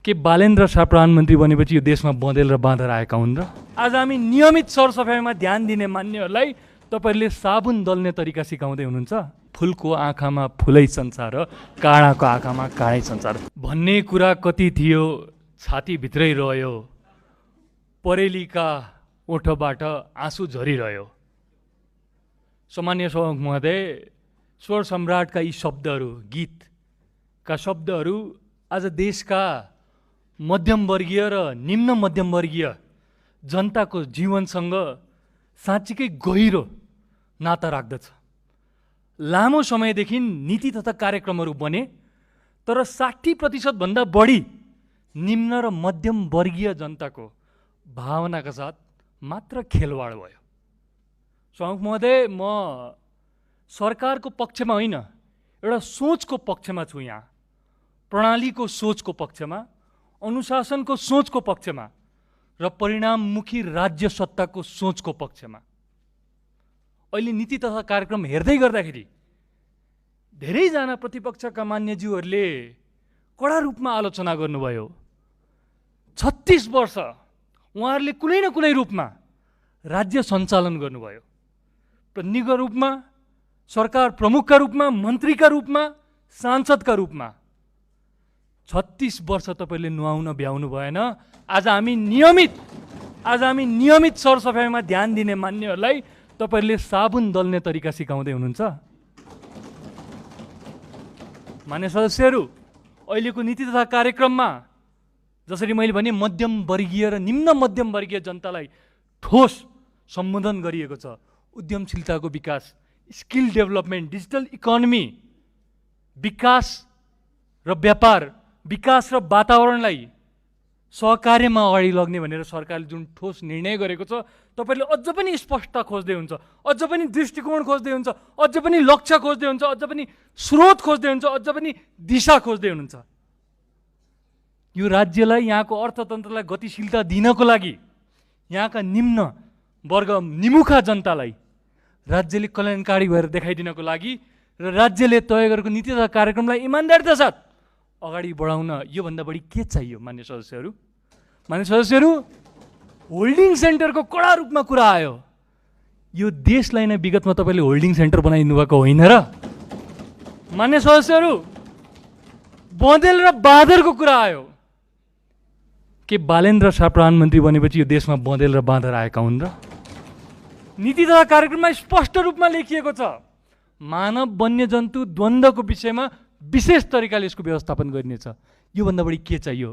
के बालेन्द्र शाह प्रधानमन्त्री बनेपछि यो देशमा बँदेल र बाँदर आएका हुन् र? आज हामी नियमित सरसफाइमा ध्यान दिने मान्नेहरूलाई तपाईहरूले साबुन दल्ने तरिका सिकाउँदै हुनुहुन्छ। फुलको आँखामा फुलै संसार, काँडाको आँखामा काँडै संसार भन्ने कुरा कति थियो छातीभित्रै रह्यो, परेलीका ओठबाट आँसु झरिरह्यो। सामान्य सभामुख महोदय, स्वर सम्राटका यी शब्दहरू, गीतका शब्दहरू आज देशका मध्यमवर्गीय र निम्न मध्यमवर्गीय जनताको जीवनसँग साँच्चीकै गहिरो नाता राख्दछ। लामो समयदेखि नीति तथा कार्यक्रमहरू बने, तर 60% भन्दा बढी निम्न र मध्यम वर्गीय जनताको भावनाका साथ मात्र खेलवाड भयो। सभामुख महोदय, म सरकारको पक्षमा होइन, एउटा सोचको पक्षमा छु। यहाँ प्रणालीको सोचको पक्षमा, अनुशासनको सोचको पक्षमा र परिणाममुखी राज्य सत्ताको सोचको पक्षमा। अहिले नीति तथा कार्यक्रम हेर्दै गर्दाखेरि धेरैजना प्रतिपक्षका मान्यज्यूहरूले कडा रूपमा आलोचना गर्नुभयो। 36 वर्ष उहाँहरूले कुनै न कुनै रूपमा राज्य सञ्चालन गर्नुभयो। प्रतिनिधिका रूपमा, सरकार प्रमुखका रूपमा, मन्त्रीका रूपमा, सांसदका रूपमा। 36 वर्ष तपाईँले नुहाउन भ्याउनु भएन। आज हामी नियमित सरसफाइमा ध्यान दिने मान्नेहरूलाई तपाईँहरूले साबुन दल्ने तरिका सिकाउँदै हुनुहुन्छ। मान्य सदस्यहरू, अहिलेको नीति तथा कार्यक्रममा जसरी मैले भने मध्यम वर्गीय र निम्न मध्यम वर्गीय जनतालाई ठोस सम्बोधन गरिएको छ। उद्यमशीलताको विकास, स्किल डेभलपमेन्ट, डिजिटल इकोनोमी, विकास र व्यापार, विकास र वातावरणलाई सहकार्यमा अगाडि लग्ने भनेर सरकारले जुन ठोस निर्णय गरेको छ, तपाईँले अझ पनि स्पष्टता खोज्दै हुन्छ, अझ पनि दृष्टिकोण खोज्दै हुन्छ, अझ पनि लक्ष्य खोज्दै हुन्छ, अझ पनि स्रोत खोज्दै हुन्छ, अझ पनि दिशा खोज्दै हुनुहुन्छ। यो राज्यलाई, यहाँको अर्थतन्त्रलाई गतिशीलता दिनको लागि, यहाँका निम्न वर्ग निमुखा जनतालाई राज्यले कल्याणकारी भएर देखाइदिनको लागि र राज्यले तय गरेको नीति तथा कार्यक्रमलाई इमान्दारिता साथ अगाडि बढाउन योभन्दा बढी के चाहियो? मान्य सदस्यहरू, होल्डिङ सेन्टरको कडा रूपमा कुरा आयो। यो देशलाई नै विगतमा तपाईँले होल्डिङ सेन्टर बनाइदिनु भएको होइन र? मान्य सदस्यहरू, बँदेल र बाँदरको कुरा आयो। के बालेन्द्र शाह प्रधानमन्त्री बनेपछि यो देशमा बँदेल र बाँदर आएका हुन् र? नीति तथा कार्यक्रममा स्पष्ट रूपमा लेखिएको छ, मानव वन्यजन्तु द्वन्द्वको विषयमा विशेष तरिकाले यसको व्यवस्थापन गरिनेछ। योभन्दा बढी के चाहियो?